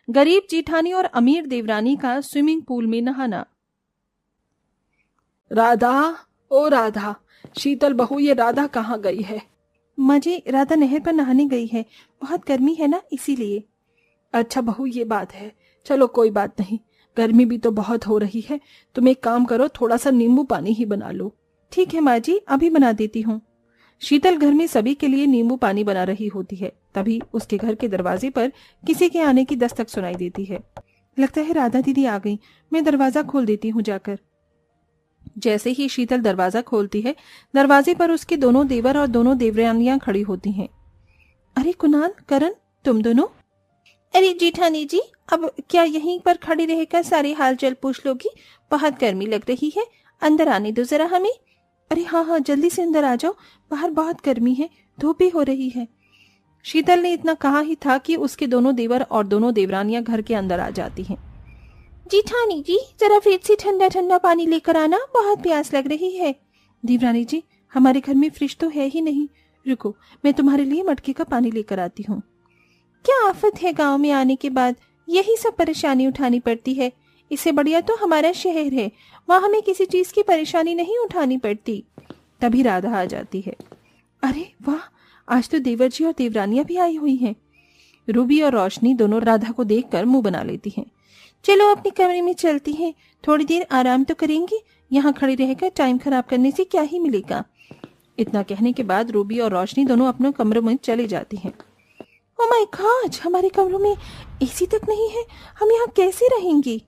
गरीब जेठानी और अमीर देवरानी का स्विमिंग पूल में नहाना। राधा, ओ राधा, शीतल बहू, ये राधा कहाँ गई है? माँ जी, राधा नहर पर नहाने गई है, बहुत गर्मी है ना इसीलिए। अच्छा बहू, ये बात है। चलो कोई बात नहीं, गर्मी भी तो बहुत हो रही है। तुम एक काम करो, थोड़ा सा नींबू पानी ही बना लो। ठीक है माँ जी, अभी बना देती हूँ। शीतल घर में सभी के लिए नींबू पानी बना रही होती है। तभी उसके घर के दरवाजे पर किसी के आने की दस्तक सुनाई देती है। लगता है राधा दीदी आ गई, मैं दरवाजा खोल देती हूँ जाकर। जैसे ही शीतल दरवाजा खोलती है, दरवाजे पर उसके दोनों देवर और दोनों देवरानियां खड़ी होती हैं। अरे कुणाल, करण, तुम दोनों? अरे जेठानी जी, अब क्या यहीं पर खड़ी रहकर सारे हाल चाल पूछ लोगी? बहुत गर्मी लग रही है, अंदर आने दो जरा हमें। अरे हाँ हाँ, जल्दी से अंदर आ जाओ, बाहर बहुत गर्मी है, धूप भी हो रही है। शीतल ने इतना कहा ही था कि उसके दोनों देवर और दोनों देवरानियां घर के अंदर आ जाती हैं। जेठानी जी, जरा फ्रिज से ठंडा ठंडा पानी लेकर आना, बहुत प्यास लग रही है। देवरानी जी, हमारे घर में फ्रिज तो है ही नहीं, रुको मैं तुम्हारे लिए मटके का पानी लेकर आती हूँ। क्या आफत है, गांव में आने के बाद यही सब परेशानी उठानी पड़ती है। इससे बढ़िया तो हमारा शहर है, वहाँ हमें किसी चीज की परेशानी नहीं उठानी पड़ती। तभी राधा आ जाती है। अरे वाह, आज तो देवर जी और देवरानियां भी आई हुई हैं। रूबी और रोशनी दोनों राधा को देखकर मुंह बना लेती हैं। चलो अपने कमरे में चलती हैं, थोड़ी देर आराम तो करेंगे, यहाँ खड़ी रहकर टाइम खराब करने से क्या ही मिलेगा। इतना कहने के बाद रूबी और रोशनी दोनों अपने कमरों में चली जाती हैं। ओह माय गॉड, हमारे कमरों में एसी तक नहीं है, हम यहाँ कैसे रहेंगे?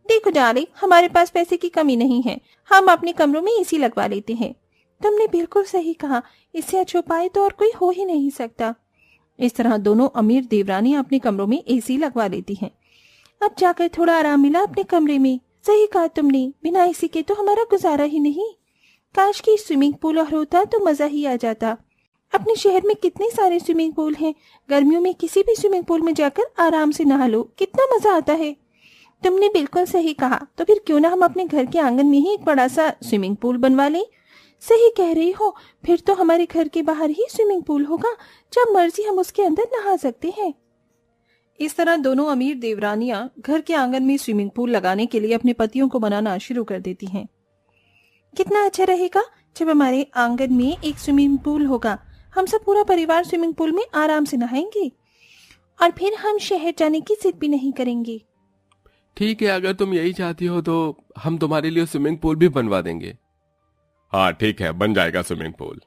देखो डार्लिंग, हमारे पास पैसे की कमी नहीं है, हम अपने कमरों में एसी लगवा लेते हैं। तुमने बिल्कुल सही कहा, इससे अच्छा उपाय तो और कोई हो ही नहीं सकता। इस तरह दोनों अमीर देवरानी अपने कमरों में एसी लगवा लेती हैं। अब जाकर थोड़ा आराम मिला अपने कमरे में। सही कहा तुमने, बिना एसी के तो हमारा गुजारा ही नहीं। काश की स्विमिंग पूल और होता तो मजा ही आ जाता। अपने शहर में कितने सारे स्विमिंग पूल हैं, गर्मियों में किसी भी स्विमिंग पूल में जाकर आराम से नहा लो, कितना मजा आता है। तुमने बिल्कुल सही कहा, तो फिर क्यों ना हम अपने घर के आंगन में ही एक बड़ा सा स्विमिंग पूल बनवा लें। सही कह रही हो, फिर तो हमारे घर के बाहर ही स्विमिंग पूल होगा, जब मर्जी हम उसके अंदर नहा सकते हैं। इस तरह दोनों अमीर देवरानियां घर के आंगन में स्विमिंग पूल लगाने के लिए अपने पतियों को मनाना शुरू कर देती हैं। कितना अच्छा रहेगा जब हमारे आंगन में एक स्विमिंग पूल होगा, हम सब पूरा परिवार स्विमिंग पूल में आराम से नहाएंगे और फिर हम शहर जाने की जिद भी नहीं करेंगे। ठीक है, अगर तुम यही चाहती हो तो हम तुम्हारे लिए स्विमिंग पूल भी बनवा देंगे। हाँ ठीक है, बन जाएगा स्विमिंग पूल।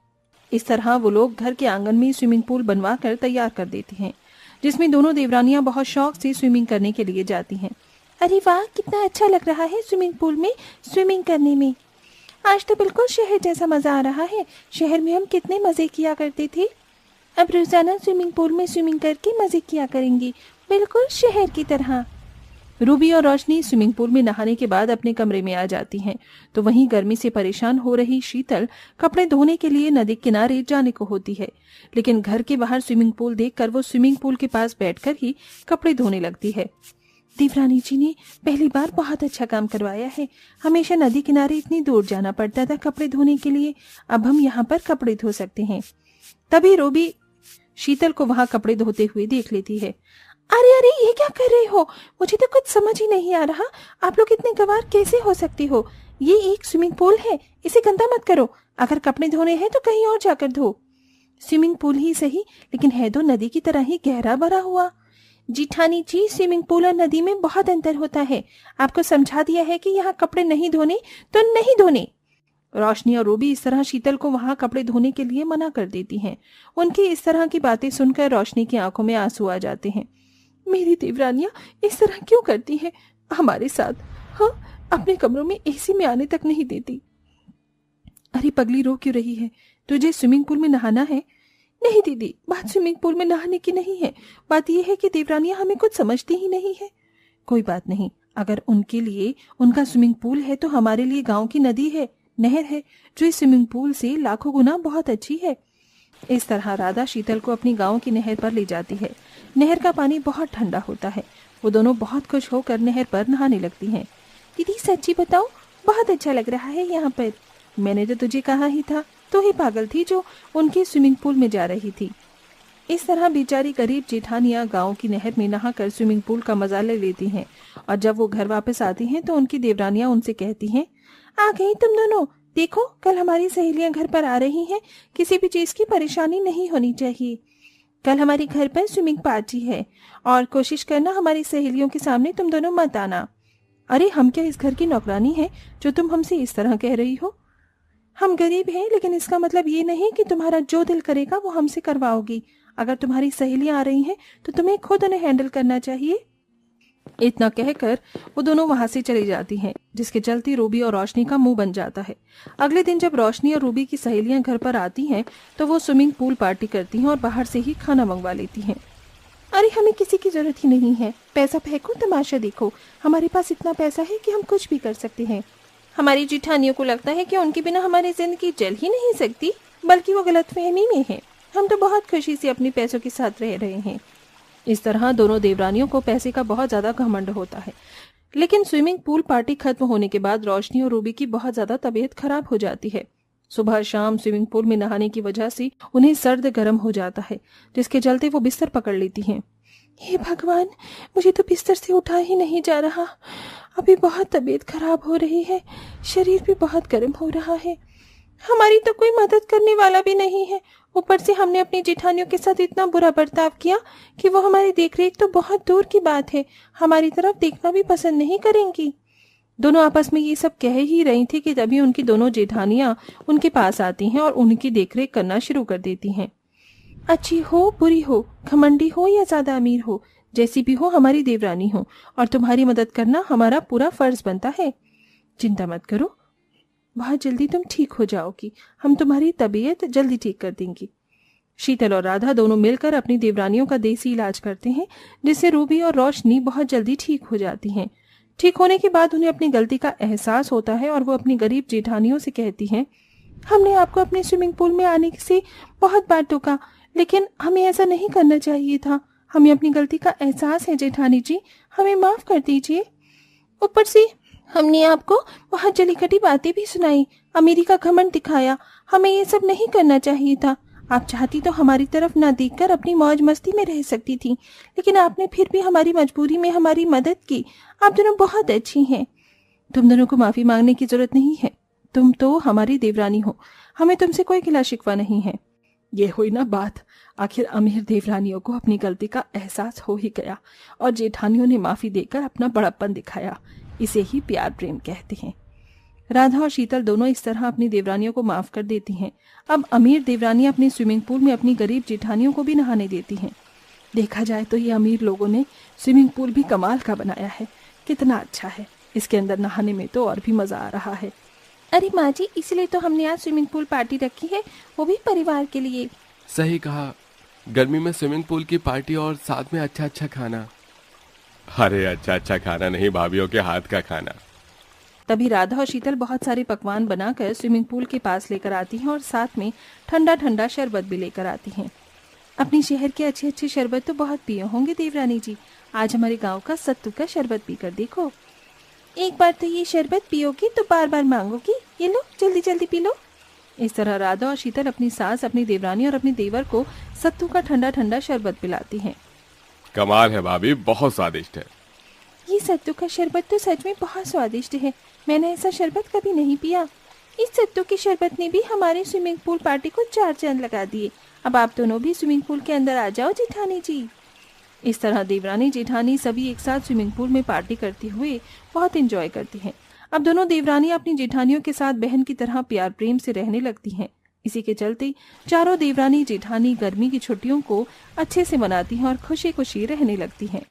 इस तरह वो लोग घर के आंगन में स्विमिंग पूल बनवा कर तैयार कर देते हैं, जिसमें दोनों देवरानियां बहुत शौक से स्विमिंग करने के लिए जाती हैं। अरे वाह, कितना अच्छा लग रहा है स्विमिंग पूल में स्विमिंग करने में। आज तो बिल्कुल शहर जैसा मजा आ रहा है। शहर में हम कितने मजे किया करते थे, अब रोजाना स्विमिंग पूल में स्विमिंग करके मजे किया करेंगे, बिल्कुल शहर की तरह। रूबी और रोशनी स्विमिंग पूल में नहाने के बाद अपने कमरे में आ जाती हैं, तो वहीं गर्मी से परेशान हो रही शीतल कपड़े धोने के लिए नदी किनारे जाने को होती है। लेकिन घर के बाहर स्विमिंग पूल देखकर वो स्विमिंग पूल के पास बैठकर ही कपड़े धोने लगती है। देवरानी जी ने पहली बार बहुत अच्छा काम करवाया है, हमेशा नदी किनारे इतनी दूर जाना पड़ता था कपड़े धोने के लिए, अब हम यहाँ पर कपड़े धो सकते हैं। तभी रूबी शीतल को वहां कपड़े धोते हुए देख लेती है। अरे अरे, ये क्या कर रहे हो? मुझे तो कुछ समझ ही नहीं आ रहा, आप लोग इतने गंवार कैसे हो सकते हो? ये एक स्विमिंग पूल है, इसे गंदा मत करो। अगर कपड़े धोने हैं तो कहीं और जाकर धो। स्विमिंग पूल ही सही, लेकिन है तो नदी की तरह ही गहरा भरा हुआ। जिठानी जी, स्विमिंग पूल और नदी में बहुत अंतर होता है, आपको समझा दिया है कि यहाँ कपड़े नहीं धोने तो नहीं धोने। रोशनी और रूबी इस तरह शीतल को वहां कपड़े धोने के लिए मना कर देती हैं। उनकी इस तरह की बातें सुनकर रोशनी की आंखों में आंसू आ जाते हैं। मेरी देवरानियां इस तरह क्यों करती हैं हमारे साथ? हाँ, अपने कमरों में एसी में आने तक नहीं देती। अरे पगली, रो क्यों रही है? तुझे स्विमिंग पूल में नहाना है? नहीं दीदी, बात स्विमिंग पूल में नहाने की नहीं है, बात यह है कि देवरानियां हमें कुछ समझती ही नहीं है। कोई बात नहीं, अगर उनके लिए उनका स्विमिंग पूल है तो हमारे लिए गांव की नदी है, नहर है, जो इस स्विमिंग पूल से लाखों गुना बहुत अच्छी है। इस तरह राधा शीतल को अपनी गांव की नहर पर ले जाती है। नहर का पानी बहुत ठंडा होता है। वो दोनों बहुत खुश होकर नहर पर नहाने लगती हैं। दीदी सच्ची बताओ, बहुत अच्छा लग रहा है यहाँ पर। मैंने तो तुझे कहा ही था, तू ही पागल थी जो उनके स्विमिंग पूल में जा रही थी। इस तरह बेचारी गरीब जेठानियां गांव की नहर में नहाकर स्विमिंग पूल का मजा ले लेती हैं और जब वो घर वापस आती हैं तो उनकी देवरानियां उनसे कहती हैं, आ गई तुम दोनों, देखो कल हमारी सहेलियां घर पर आ रही हैं, किसी भी चीज की परेशानी नहीं होनी चाहिए। कल हमारे घर पर स्विमिंग पार्टी है और कोशिश करना हमारी सहेलियों के सामने तुम दोनों मत आना। अरे हम क्या इस घर की नौकरानी है जो तुम हमसे इस तरह कह रही हो? हम गरीब हैं लेकिन इसका मतलब ये नहीं कि तुम्हारा जो दिल करेगा वो हमसे करवाओगी। अगर तुम्हारी सहेलियां आ रही हैं तो तुम्हें खुद उन्हें हैंडल करना चाहिए। इतना कहकर वो दोनों वहां से चली जाती हैं, जिसके चलते रूबी और रोशनी का मुंह बन जाता है। अगले दिन जब रोशनी और रूबी की सहेलियां घर पर आती हैं तो वो स्विमिंग पूल पार्टी करती हैं और बाहर से ही खाना मंगवा लेती हैं। अरे हमें किसी की जरूरत ही नहीं है, पैसा फेंको तमाशा देखो, हमारे पास इतना पैसा है कि हम कुछ भी कर सकते हैं। हमारी जिठानियों को लगता है कि उनके बिना हमारी जिंदगी चल ही नहीं सकती, बल्कि वो गलतफहमी में है। हम तो बहुत खुशी से अपने पैसों के साथ रह रहे हैं। इस तरह दोनों देवरानियों को पैसे का बहुत ज्यादा घमंड होता है। लेकिन स्विमिंग पूल पार्टी खत्म होने के बाद रोशनी और रूबी की बहुत ज्यादा तबीयत खराब हो जाती है। सुबह शाम स्विमिंग पूल में नहाने की वजह से उन्हें सर्द गर्म हो जाता है, जिसके चलते वो बिस्तर पकड़ लेती हैं। हे भगवान, मुझे तो बिस्तर से उठा ही नहीं जा रहा। अभी बहुत तबीयत खराब हो रही है, शरीर भी बहुत गर्म हो रहा है। हमारी तो कोई मदद करने वाला भी नहीं है। ऊपर से हमने अपनी जेठानियों के साथ इतना बुरा बर्ताव किया कि वो हमारी देखरेख तो बहुत दूर की बात है, हमारी तरफ देखना भी पसंद नहीं करेंगी। दोनों आपस में ये सब कह ही रही थी कि तभी उनकी दोनों जेठानियां उनके पास आती हैं और उनकी देखरेख करना शुरू कर देती हैं। अच्छी हो बुरी हो, घमंडी हो या ज्यादा अमीर हो, जैसी भी हो हमारी देवरानी हो और तुम्हारी मदद करना हमारा पूरा फर्ज बनता है। चिंता मत करो, बहुत जल्दी तुम ठीक हो जाओगी, हम तुम्हारी तबीयत जल्दी ठीक कर देंगी। शीतल और राधा दोनों मिलकर अपनी देवरानियों का देसी इलाज करते हैं, जिससे रूबी और रोशनी बहुत जल्दी ठीक हो जाती हैं। ठीक होने के बाद उन्हें अपनी गलती का एहसास होता है और वो अपनी गरीब जेठानियों से कहती हैं, हमने आपको अपने स्विमिंग पूल में आने से बहुत बार टोका, लेकिन हमें ऐसा नहीं करना चाहिए था। हमें अपनी गलती का एहसास है जेठानी जी, हमें माफ कर दीजिए। ऊपर से हमने आपको बहुत जलीकटी बातें भी सुनाई, अमीरी का घमंड दिखाया। हमें ये सब नहीं करना चाहिए था। आप चाहती तो हमारी तरफ ना देखकर अपनी मौज मस्ती में रह सकती थी, लेकिन आपने फिर भी हमारी मजबूरी में हमारी मदद की। आप दोनों बहुत अच्छी हैं। तुम दोनों को माफी मांगने की जरूरत नहीं है, तुम तो हमारी देवरानी हो, हमें तुमसे कोई गिला शिकवा नहीं है। ये हुई ना बात, आखिर अमीर देवरानियों को अपनी गलती का एहसास हो ही गया और जेठानियों ने माफी देकर अपना बड़प्पन दिखाया। इसे ही प्यार प्रेम कहते हैं। राधा और शीतल दोनों इस तरह अपनी देवरानियों को माफ कर देती हैं। अब अमीर देवरानियां अपने स्विमिंग पूल में अपनी गरीब जेठानियों को भी नहाने देती हैं। देखा जाए तो ये अमीर लोगों ने स्विमिंग पूल भी कमाल का बनाया है, कितना अच्छा है। इसके अंदर नहाने में तो और भी मजा आ रहा है। अरे माँ जी, इसलिए तो हमने आज स्विमिंग पूल पार्टी रखी है, वो भी परिवार के लिए। सही कहा, गर्मी में स्विमिंग पूल की पार्टी और साथ में अच्छा अच्छा खाना। अरे अच्छा अच्छा खाना नहीं, भाभीियों के हाथ का खाना। तभी राधा और शीतल बहुत सारे पकवान बनाकर स्विमिंग पूल के पास लेकर आती हैं और साथ में ठंडा ठंडा शरबत भी लेकर आती हैं। अपनी शहर के अच्छे अच्छे शरबत तो बहुत पिए होंगे देवरानी जी, आज हमारे गांव का सत्तू का शरबत पीकर देखो। एक बार तो ये शरबत पियोगी तो बार बार मांगोगी, ये लो जल्दी जल्दी पी लो। इस तरह राधा और शीतल अपनी सास, अपनी देवरानी और अपने देवर को सत्तू का ठंडा ठंडा शरबत पिलाती हैं। कमाल है भाभी, बहुत स्वादिष्ट है। ये सत्तू का शरबत तो सच में बहुत स्वादिष्ट है, मैंने ऐसा शरबत कभी नहीं पिया। इस सत्तू के शरबत ने भी हमारे स्विमिंग पूल पार्टी को 4 चांद लगा दिए। अब आप दोनों भी स्विमिंग पूल के अंदर आ जाओ जेठानी जी। इस तरह देवरानी जेठानी सभी एक साथ स्विमिंग पूल में पार्टी करते हुए बहुत एंजॉय करती हैं। अब दोनों देवरानी अपनी जेठानियों के साथ बहन की तरह प्यार प्रेम से रहने लगती हैं। इसी के चलते चारों देवरानी जेठानी गर्मी की छुट्टियों को अच्छे से मनाती हैं और खुशी खुशी रहने लगती हैं।